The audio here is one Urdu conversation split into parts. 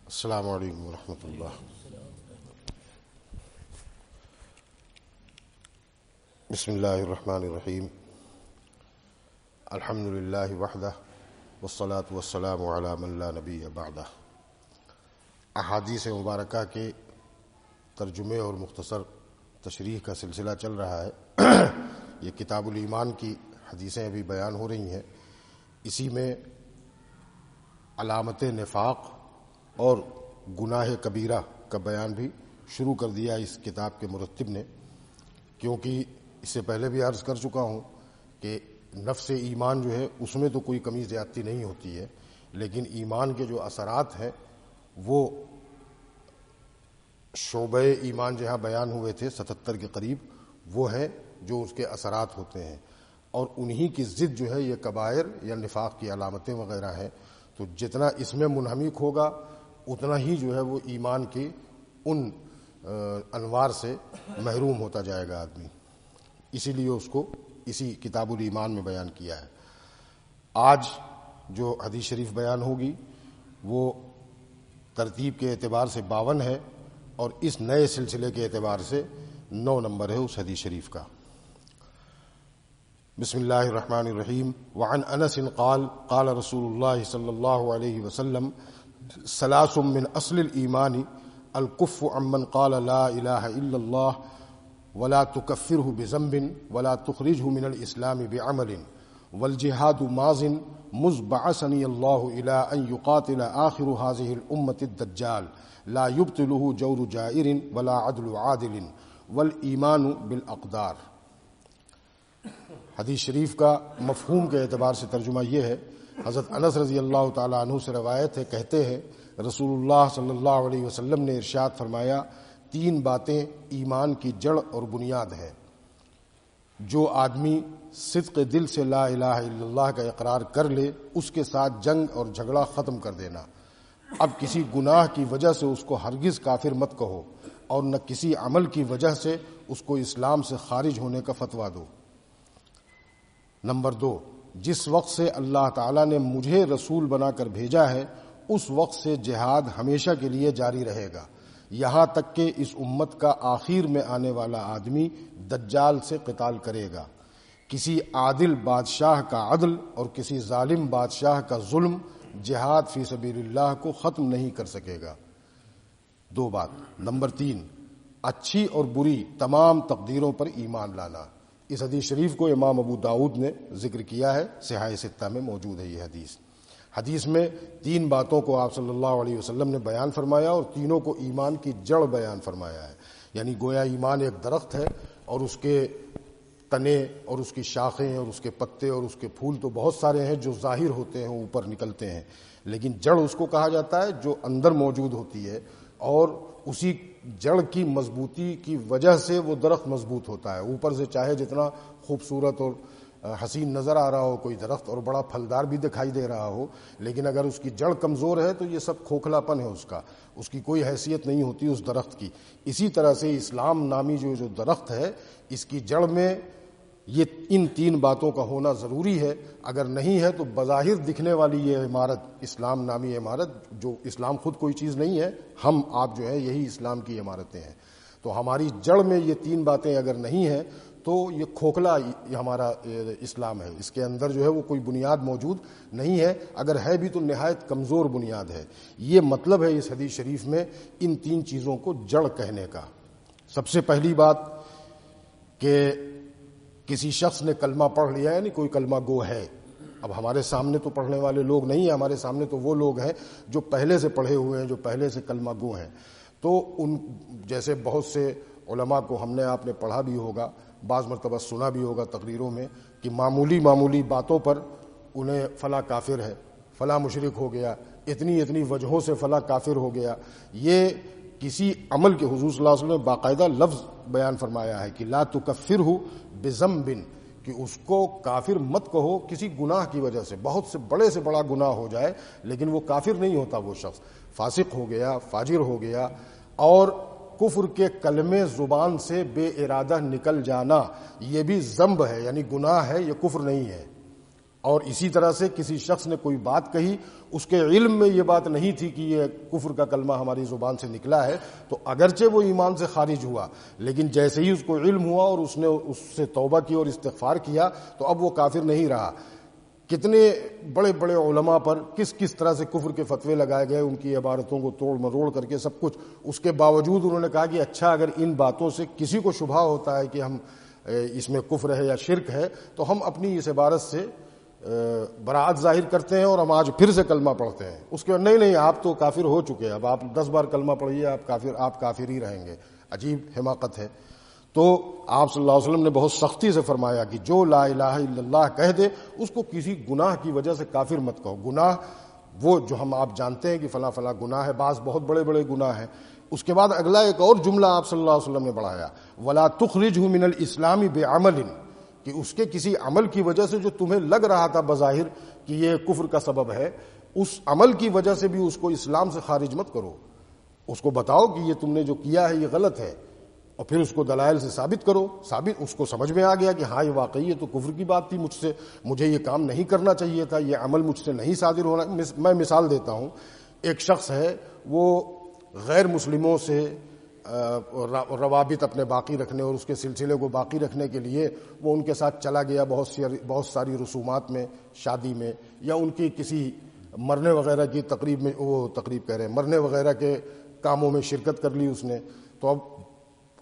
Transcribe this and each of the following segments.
السلام علیکم ورحمۃ اللہ۔ بسم اللہ الرحمن الرحیم۔ الحمد للہ وحدہ والصلاة والسلام علی من لا نبی بعدہ۔ احادیث مبارکہ کے ترجمے اور مختصر تشریح کا سلسلہ چل رہا ہے۔ یہ کتاب الایمان کی حدیثیں ابھی بیان ہو رہی ہیں، اسی میں علامت نفاق اور گناہ کبیرہ کا بیان بھی شروع کر دیا اس کتاب کے مرتب نے، کیونکہ اس سے پہلے بھی عرض کر چکا ہوں کہ نفس ایمان جو ہے اس میں تو کوئی کمی زیادتی نہیں ہوتی ہے، لیکن ایمان کے جو اثرات ہیں وہ شعبہ ایمان جہاں بیان ہوئے تھے 77 کے قریب، وہ ہیں جو اس کے اثرات ہوتے ہیں، اور انہی کی ضد جو ہے یہ کبائر یا نفاق کی علامتیں وغیرہ ہیں۔ تو جتنا اس میں منہمک ہوگا اتنا ہی جو ہے وہ ایمان کی ان انوار سے محروم ہوتا جائے گا آدمی، اسی لیے اس کو اسی کتاب الایمان میں بیان کیا ہے۔ آج جو حدیث شریف بیان ہوگی وہ ترتیب کے اعتبار سے 52 ہے، اور اس نئے سلسلے کے اعتبار سے 9 نمبر ہے اس حدیث شریف کا۔ بسم اللہ الرحمن الرحیم۔ وعن انس قال قال رسول اللہ صلی اللہ علیہ وسلم ثلاث من اصل الایمان الکف عمن قال لا الہ الا اللہ ولا تکفرہ بذنب ولا تخرجہ من الاسلام بعمل والجہاد ماض مذ بعثنی اللہ الى ان یقاتل آخر هذه الامة الدجال لا یبطلہ جور جائر ولا عدل عادل والایمان بالاقدار۔ حدیث شریف کا مفہوم کے اعتبار سے ترجمہ یہ ہے، حضرت انس رضی اللہ تعالیٰ عنہ سے روایت ہے، کہتے ہیں رسول اللہ صلی اللہ علیہ وسلم نے ارشاد فرمایا، 3 باتیں ایمان کی جڑ اور بنیاد ہیں۔ جو آدمی صدق دل سے لا الہ الا اللہ کا اقرار کر لے، اس کے ساتھ جنگ اور جھگڑا ختم کر دینا۔ اب کسی گناہ کی وجہ سے اس کو ہرگز کافر مت کہو، اور نہ کسی عمل کی وجہ سے اس کو اسلام سے خارج ہونے کا فتویٰ دو۔ نمبر 2، جس وقت سے اللہ تعالیٰ نے مجھے رسول بنا کر بھیجا ہے اس وقت سے جہاد ہمیشہ کے لیے جاری رہے گا، یہاں تک کہ اس امت کا آخر میں آنے والا آدمی دجال سے قتال کرے گا۔ کسی عادل بادشاہ کا عدل اور کسی ظالم بادشاہ کا ظلم جہاد فی سبیل اللہ کو ختم نہیں کر سکے گا۔ 2 بات۔ نمبر 3، اچھی اور بری تمام تقدیروں پر ایمان لانا۔ اس حدیث شریف کو امام ابو داؤد نے ذکر کیا ہے، صحاح 6 میں موجود ہے یہ حدیث۔ حدیث میں 3 باتوں کو آپ صلی اللہ علیہ وسلم نے بیان فرمایا، اور تینوں کو ایمان کی جڑ بیان فرمایا ہے۔ یعنی گویا ایمان ایک درخت ہے، اور اس کے تنے اور اس کی شاخیں اور اس کے پتے اور اس کے پھول تو بہت سارے ہیں جو ظاہر ہوتے ہیں، اوپر نکلتے ہیں، لیکن جڑ اس کو کہا جاتا ہے جو اندر موجود ہوتی ہے، اور اسی جڑ کی مضبوطی کی وجہ سے وہ درخت مضبوط ہوتا ہے۔ اوپر سے چاہے جتنا خوبصورت اور حسین نظر آ رہا ہو کوئی درخت، اور بڑا پھلدار بھی دکھائی دے رہا ہو، لیکن اگر اس کی جڑ کمزور ہے تو یہ سب کھوکھلا پن ہے، اس کی کوئی حیثیت نہیں ہوتی اس درخت کی۔ اسی طرح سے اسلام نامی جو درخت ہے، اس کی جڑ میں یہ ان 3 باتوں کا ہونا ضروری ہے۔ اگر نہیں ہے تو بظاہر دکھنے والی یہ عمارت، اسلام نامی عمارت، جو اسلام خود کوئی چیز نہیں ہے، ہم آپ جو ہیں یہی اسلام کی عمارتیں ہیں، تو ہماری جڑ میں یہ 3 باتیں اگر نہیں ہیں تو یہ کھوکھلا ہمارا اسلام ہے، اس کے اندر جو ہے وہ کوئی بنیاد موجود نہیں ہے، اگر ہے بھی تو نہایت کمزور بنیاد ہے۔ یہ مطلب ہے اس حدیث شریف میں ان 3 چیزوں کو جڑ کہنے کا۔ سب سے پہلی بات کہ کسی شخص نے کلمہ پڑھ لیا، یعنی کوئی کلمہ گو ہے۔ اب ہمارے سامنے تو پڑھنے والے لوگ نہیں ہیں، ہمارے سامنے تو وہ لوگ ہیں جو پہلے سے پڑھے ہوئے ہیں، جو پہلے سے کلمہ گو ہیں۔ تو ان جیسے بہت سے علماء کو ہم نے آپ نے پڑھا بھی ہوگا، بعض مرتبہ سنا بھی ہوگا تقریروں میں، کہ معمولی باتوں پر انہیں فلاں کافر ہے، فلاں مشرک ہو گیا، اتنی وجہوں سے فلاں کافر ہو گیا۔ یہ کسی عمل کے حضور صلی اللہ علیہ وسلم نے باقاعدہ لفظ بیان فرمایا ہے کہ لا تکفرہ بذنب، کہ اس کو کافر مت کہو کسی گناہ کی وجہ سے، بہت سے بڑا گناہ ہو جائے لیکن وہ کافر نہیں ہوتا، وہ شخص فاسق ہو گیا، فاجر ہو گیا، اور کفر کے کلمے زبان سے بے ارادہ نکل جانا یہ بھی ذنب ہے، یعنی گناہ ہے، یہ کفر نہیں ہے۔ اور اسی طرح سے کسی شخص نے کوئی بات کہی، اس کے علم میں یہ بات نہیں تھی کہ یہ کفر کا کلمہ ہماری زبان سے نکلا ہے، تو اگرچہ وہ ایمان سے خارج ہوا، لیکن جیسے ہی اس کو علم ہوا اور اس نے اس سے توبہ کی اور استغفار کیا تو اب وہ کافر نہیں رہا۔ کتنے بڑے بڑے علماء پر کس طرح سے کفر کے فتوے لگائے گئے، ان کی عبارتوں کو توڑ مروڑ کر کے سب کچھ، اس کے باوجود انہوں نے کہا کہ اچھا اگر ان باتوں سے کسی کو شبہ ہوتا ہے کہ ہم اس میں کفر ہے یا شرک ہے تو ہم اپنی اس عبارت سے براعت ظاہر کرتے ہیں اور ہم آج پھر سے کلمہ پڑھتے ہیں۔ اس کے بعد نہیں آپ تو کافر ہو چکے ہیں، اب آپ 10 بار کلمہ پڑھیے، آپ کافر ہی رہیں گے۔ عجیب حماقت ہے۔ تو آپ صلی اللہ علیہ وسلم نے بہت سختی سے فرمایا کہ جو لا الہ الا اللہ کہہ دے اس کو کسی گناہ کی وجہ سے کافر مت کہو۔ گناہ وہ جو آپ جانتے ہیں کہ فلاں فلاں گناہ ہے، بعض بہت بڑے بڑے گناہ ہیں۔ اس کے بعد اگلا ایک اور جملہ آپ صلی اللہ علیہ وسلم نے بڑھایا، ولا تخرجہ من الاسلام بعمل، کہ اس کے کسی عمل کی وجہ سے جو تمہیں لگ رہا تھا بظاہر کہ یہ کفر کا سبب ہے، اس عمل کی وجہ سے بھی اس کو اسلام سے خارج مت کرو۔ اس کو بتاؤ کہ یہ تم نے جو کیا ہے یہ غلط ہے، اور پھر اس کو دلائل سے ثابت کرو۔ اس کو سمجھ میں آ گیا کہ ہاں یہ واقعی یہ تو کفر کی بات تھی، مجھے یہ کام نہیں کرنا چاہیے تھا، یہ عمل مجھ سے نہیں صادر ہونا۔ میں مثال دیتا ہوں، ایک شخص ہے وہ غیر مسلموں سے روابط اپنے باقی رکھنے اور اس کے سلسلے کو باقی رکھنے کے لیے وہ ان کے ساتھ چلا گیا بہت ساری رسومات میں، شادی میں، یا ان کی کسی مرنے وغیرہ کی مرنے وغیرہ کے کاموں میں شرکت کر لی اس نے۔ تو اب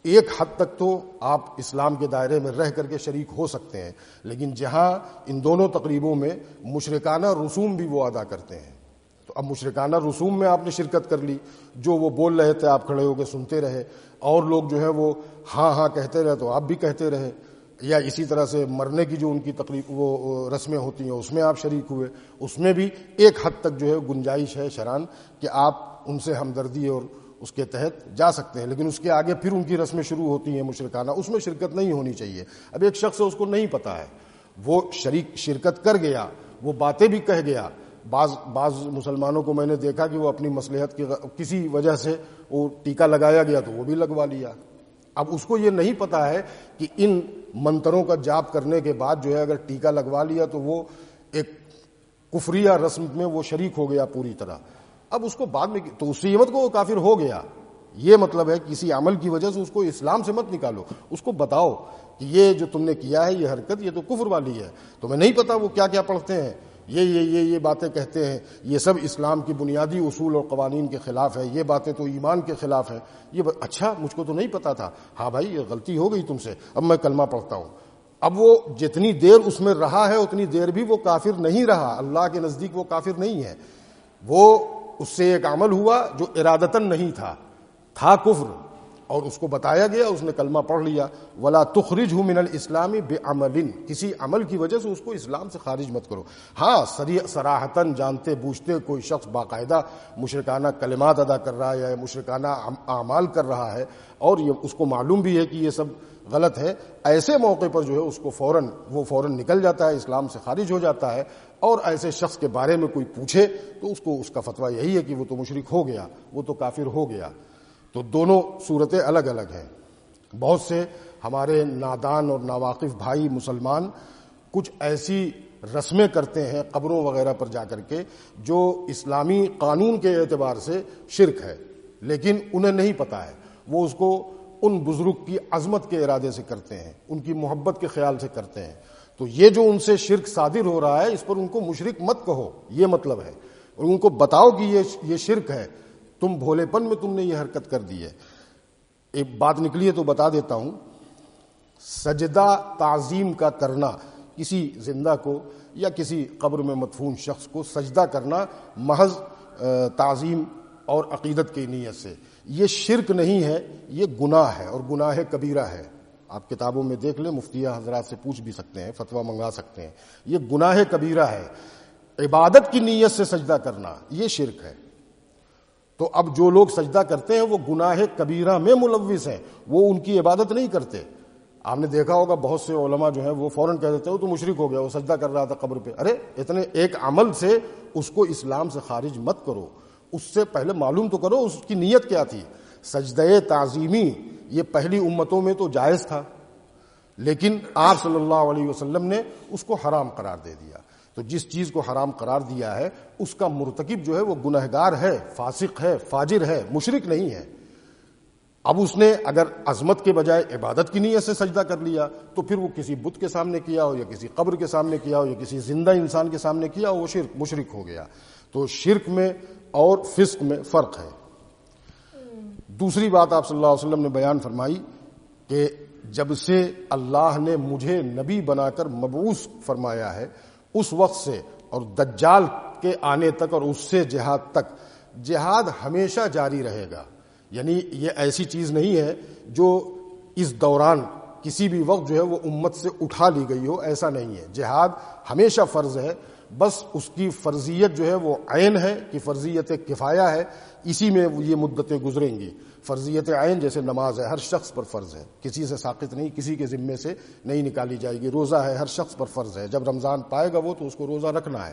ایک حد تک تو آپ اسلام کے دائرے میں رہ کر کے شریک ہو سکتے ہیں، لیکن جہاں ان دونوں تقریبوں میں مشرکانہ رسوم بھی وہ ادا کرتے ہیں، تو اب مشرکانہ رسوم میں آپ نے شرکت کر لی، جو وہ بول رہے تھے آپ کھڑے ہو کے سنتے رہے، اور لوگ جو ہے وہ ہاں کہتے رہے تو آپ بھی کہتے رہے، یا اسی طرح سے مرنے کی جو ان کی تقریب وہ رسمیں ہوتی ہیں اس میں آپ شریک ہوئے، اس میں بھی ایک حد تک جو ہے گنجائش ہے شرعاً کہ آپ ان سے ہمدردی اور اس کے تحت جا سکتے ہیں، لیکن اس کے آگے پھر ان کی رسمیں شروع ہوتی ہیں مشرکانہ، اس میں شرکت نہیں ہونی چاہیے۔ اب ایک شخص اس کو نہیں پتا ہے، وہ شرکت کر گیا، وہ باتیں بھی کہہ گیا۔ بعض مسلمانوں کو میں نے دیکھا کہ وہ اپنی مصلحت کی کسی وجہ سے وہ ٹیکہ لگایا گیا تو وہ بھی لگوا لیا۔ اب اس کو یہ نہیں پتا ہے کہ ان منتروں کا جاپ کرنے کے بعد جو ہے اگر ٹیکہ لگوا لیا تو وہ ایک کفریہ رسم میں وہ شریک ہو گیا پوری طرح۔ اب اس کو بعد میں تو اس سے یہ مت کو وہ کافر ہو گیا، یہ مطلب ہے کسی عمل کی وجہ سے اس کو اسلام سے مت نکالو، اس کو بتاؤ کہ یہ جو تم نے کیا ہے یہ حرکت یہ تو کفر والی ہے، تمہیں نہیں پتا وہ کیا کیا پڑھتے ہیں، یہ باتیں کہتے ہیں، یہ سب اسلام کی بنیادی اصول اور قوانین کے خلاف ہے، یہ باتیں تو ایمان کے خلاف ہے۔ اچھا مجھ کو تو نہیں پتا تھا، ہاں بھائی یہ غلطی ہو گئی تم سے، اب میں کلمہ پڑھتا ہوں۔ اب وہ جتنی دیر اس میں رہا ہے اتنی دیر بھی وہ کافر نہیں رہا، اللہ کے نزدیک وہ کافر نہیں ہے، وہ اس سے ایک عمل ہوا جو ارادتاً نہیں تھا کفر، اور اس کو بتایا گیا، اس نے کلمہ پڑھ لیا۔ ولا تخرجہ من الاسلام بعمل، کسی عمل کی وجہ سے اس کو اسلام سے خارج مت کرو۔ ہاں صراحتاً جانتے بوجھتے کوئی شخص باقاعدہ مشرکانہ کلمات ادا کر رہا ہے یا مشرکانہ اعمال کر رہا ہے اور اس کو معلوم بھی ہے کہ یہ سب غلط ہے، ایسے موقع پر جو ہے اس کو فوراً نکل جاتا ہے، اسلام سے خارج ہو جاتا ہے۔ اور ایسے شخص کے بارے میں کوئی پوچھے تو اس کا فتویٰ یہی ہے کہ وہ تو مشرک ہو گیا، وہ تو کافر ہو گیا۔ تو دونوں صورتیں الگ الگ ہیں۔ بہت سے ہمارے نادان اور ناواقف بھائی مسلمان کچھ ایسی رسمیں کرتے ہیں قبروں وغیرہ پر جا کر کے جو اسلامی قانون کے اعتبار سے شرک ہے، لیکن انہیں نہیں پتا ہے، وہ اس کو ان بزرگ کی عظمت کے ارادے سے کرتے ہیں، ان کی محبت کے خیال سے کرتے ہیں۔ تو یہ جو ان سے شرک صادر ہو رہا ہے اس پر ان کو مشرک مت کہو، یہ مطلب ہے، اور ان کو بتاؤ کہ یہ شرک ہے، تم بھولے پن میں تم نے یہ حرکت کر دی ہے۔ ایک بات نکلی ہے تو بتا دیتا ہوں، سجدہ تعظیم کا کرنا، کسی زندہ کو یا کسی قبر میں مدفون شخص کو سجدہ کرنا محض تعظیم اور عقیدت کی نیت سے، یہ شرک نہیں ہے، یہ گناہ ہے اور گناہ کبیرہ ہے۔ آپ کتابوں میں دیکھ لیں، مفتیہ حضرات سے پوچھ بھی سکتے ہیں، فتویٰ منگا سکتے ہیں، یہ گناہ کبیرہ ہے۔ عبادت کی نیت سے سجدہ کرنا یہ شرک ہے۔ تو اب جو لوگ سجدہ کرتے ہیں وہ گناہ کبیرہ میں ملوث ہیں، وہ ان کی عبادت نہیں کرتے۔ آپ نے دیکھا ہوگا بہت سے علماء جو ہیں وہ فوراً کہہ دیتے ہیں وہ تو مشرک ہو گیا، وہ سجدہ کر رہا تھا قبر پہ۔ ارے اتنے ایک عمل سے اس کو اسلام سے خارج مت کرو، اس سے پہلے معلوم تو کرو اس کی نیت کیا تھی۔ سجدہ تعظیمی یہ پہلی امتوں میں تو جائز تھا، لیکن آپ صلی اللہ علیہ وسلم نے اس کو حرام قرار دے دیا۔ تو جس چیز کو حرام قرار دیا ہے اس کا مرتکب جو ہے وہ گنہگار ہے، فاسق ہے، فاجر ہے، مشرک نہیں ہے۔ اب اس نے اگر عظمت کے بجائے عبادت کی نیت سے سجدہ کر لیا تو پھر وہ کسی بت کے سامنے کیا ہو یا کسی قبر کے سامنے کیا ہو یا کسی زندہ انسان کے سامنے کیا ہو، وہ شرک مشرک ہو گیا۔ تو شرک میں اور فسق میں فرق ہے۔ دوسری بات آپ صلی اللہ علیہ وسلم نے بیان فرمائی کہ جب سے اللہ نے مجھے نبی بنا کر مبعوث فرمایا ہے اس وقت سے اور دجال کے آنے تک اور اس سے جہاد تک، جہاد ہمیشہ جاری رہے گا۔ یعنی یہ ایسی چیز نہیں ہے جو اس دوران کسی بھی وقت جو ہے وہ امت سے اٹھا لی گئی ہو، ایسا نہیں ہے۔ جہاد ہمیشہ فرض ہے، بس اس کی فرضیت جو ہے وہ عین ہے کہ فرضیت کفایہ ہے، اسی میں یہ مدتیں گزریں گی۔ فرضیت عین جیسے نماز ہے، ہر شخص پر فرض ہے، کسی سے ساقط نہیں، کسی کے ذمے سے نہیں نکالی جائے گی۔ روزہ ہے، ہر شخص پر فرض ہے، جب رمضان پائے گا وہ تو اس کو روزہ رکھنا ہے۔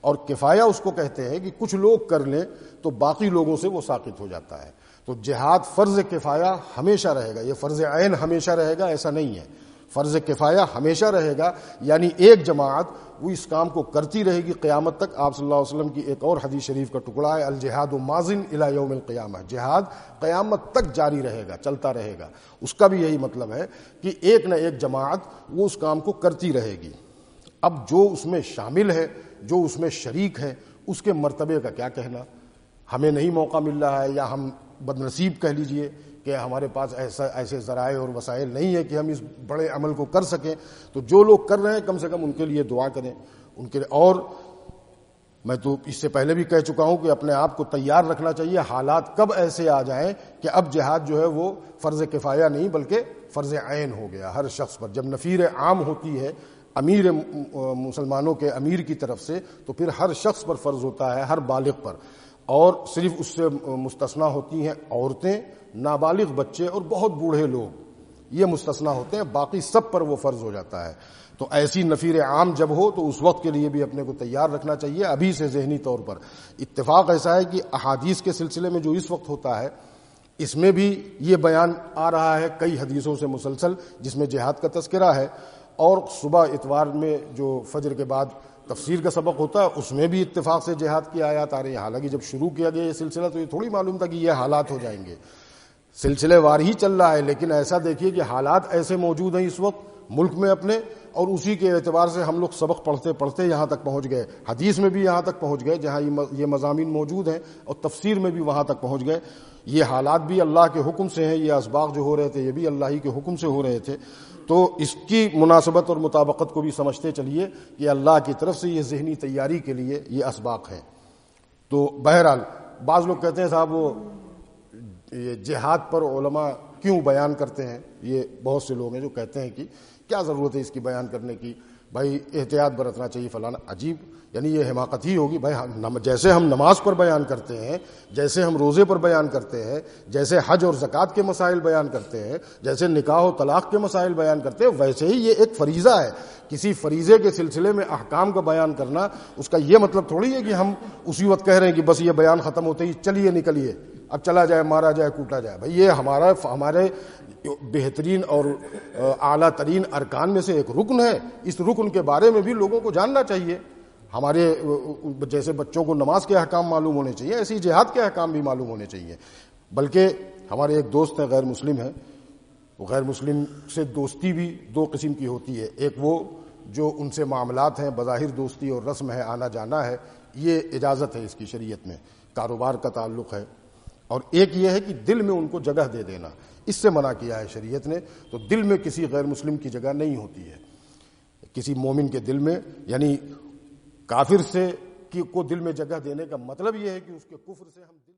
اور کفایہ اس کو کہتے ہیں کہ کچھ لوگ کر لیں تو باقی لوگوں سے وہ ساقط ہو جاتا ہے۔ تو جہاد فرض کفایہ ہمیشہ رہے گا، یہ فرض عین ہمیشہ رہے گا ایسا نہیں ہے۔ فرض کفایہ ہمیشہ رہے گا، یعنی ایک جماعت وہ اس کام کو کرتی رہے گی قیامت تک۔ آپ صلی اللہ علیہ وسلم کی ایک اور حدیث شریف کا ٹکڑا ہے، الجہاد ماضٍ الی یوم القیامہ، جہاد قیامت تک جاری رہے گا، چلتا رہے گا۔ اس کا بھی یہی مطلب ہے کہ ایک نہ ایک جماعت وہ اس کام کو کرتی رہے گی۔ اب جو اس میں شامل ہے، جو اس میں شریک ہے، اس کے مرتبے کا کیا کہنا؟ ہمیں نہیں موقع مل رہا ہے یا ہم بد نصیب کہہ لیجئے کہ ہمارے پاس ایسے ذرائع اور وسائل نہیں ہے کہ ہم اس بڑے عمل کو کر سکیں، تو جو لوگ کر رہے ہیں کم سے کم ان کے لیے دعا کریں، ان کے۔ اور میں تو اس سے پہلے بھی کہہ چکا ہوں کہ اپنے آپ کو تیار رکھنا چاہیے، حالات کب ایسے آ جائیں کہ اب جہاد جو ہے وہ فرض کفایہ نہیں بلکہ فرض عین ہو گیا ہر شخص پر۔ جب نفیر عام ہوتی ہے امیر مسلمانوں کے امیر کی طرف سے تو پھر ہر شخص پر فرض ہوتا ہے، ہر بالغ پر، اور صرف اس سے مستثنا ہوتی ہیں عورتیں، نابالغ بچے اور بہت بوڑھے لوگ، یہ مستثنا ہوتے ہیں، باقی سب پر وہ فرض ہو جاتا ہے۔ تو ایسی نفیر عام جب ہو تو اس وقت کے لیے بھی اپنے کو تیار رکھنا چاہیے ابھی سے ذہنی طور پر۔ اتفاق ایسا ہے کہ احادیث کے سلسلے میں جو اس وقت ہوتا ہے اس میں بھی یہ بیان آ رہا ہے کئی حدیثوں سے مسلسل، جس میں جہاد کا تذکرہ ہے، اور صبح اتوار میں جو فجر کے بعد تفسیر کا سبق ہوتا ہے اس میں بھی اتفاق سے جہاد کی آیات آ رہی ہیں۔ حالانکہ جب شروع کیا گیا یہ سلسلہ تو یہ تھوڑی معلوم تھا کہ یہ حالات ہو جائیں گے، سلسلے وار ہی چل رہا ہے، لیکن ایسا دیکھیے کہ حالات ایسے موجود ہیں اس وقت ملک میں اپنے، اور اسی کے اعتبار سے ہم لوگ سبق پڑھتے پڑھتے یہاں تک پہنچ گئے، حدیث میں بھی یہاں تک پہنچ گئے جہاں یہ مضامین موجود ہیں، اور تفسیر میں بھی وہاں تک پہنچ گئے۔ یہ حالات بھی اللہ کے حکم سے ہیں، یہ اسباق جو ہو رہے تھے یہ بھی اللہ ہی کے حکم سے ہو رہے تھے۔ تو اس کی مناسبت اور مطابقت کو بھی سمجھتے چلیے کہ اللہ کی طرف سے یہ ذہنی تیاری کے لیے یہ اسباق ہیں۔ تو بہرحال بعض لوگ کہتے ہیں صاحب وہ یہ جہاد پر علماء کیوں بیان کرتے ہیں، یہ بہت سے لوگ ہیں جو کہتے ہیں کہ کیا ضرورت ہے اس کی بیان کرنے کی، بھائی احتیاط برتنا چاہیے فلانا۔ عجیب، یعنی یہ حماقت ہی ہوگی بھائی، جیسے ہم نماز پر بیان کرتے ہیں، جیسے ہم روزے پر بیان کرتے ہیں، جیسے حج اور زکوٰۃ کے مسائل بیان کرتے ہیں، جیسے نکاح و طلاق کے مسائل بیان کرتے ہیں، ویسے ہی یہ ایک فریضہ ہے۔ کسی فریضے کے سلسلے میں احکام کا بیان کرنا، اس کا یہ مطلب تھوڑی ہے کہ ہم اسی وقت کہہ رہے ہیں کہ بس یہ بیان ختم ہوتے ہی چلیے نکلیے، اب چلا جائے، مارا جائے، کوٹا جائے۔ بھائی یہ ہمارے بہترین اور اعلیٰ ترین ارکان میں سے ایک رکن ہے، اس رکن کے بارے میں بھی لوگوں کو جاننا چاہیے۔ ہمارے جیسے بچوں کو نماز کے احکام معلوم ہونے چاہیے، ایسی جہاد کے احکام بھی معلوم ہونے چاہیے۔ بلکہ ہمارے ایک دوست ہیں غیر مسلم ہیں، وہ غیر مسلم سے دوستی بھی دو قسم کی ہوتی ہے، ایک وہ جو ان سے معاملات ہیں بظاہر دوستی اور رسم ہے، آنا جانا ہے، یہ اجازت ہے اس کی شریعت میں، کاروبار کا تعلق ہے، اور ایک یہ ہے کہ دل میں ان کو جگہ دے دینا، اس سے منع کیا ہے شریعت نے۔ تو دل میں کسی غیر مسلم کی جگہ نہیں ہوتی ہے کسی مومن کے دل میں، یعنی کافر سے کو دل میں جگہ دینے کا مطلب یہ ہے کہ اس کے کفر سے ہم دل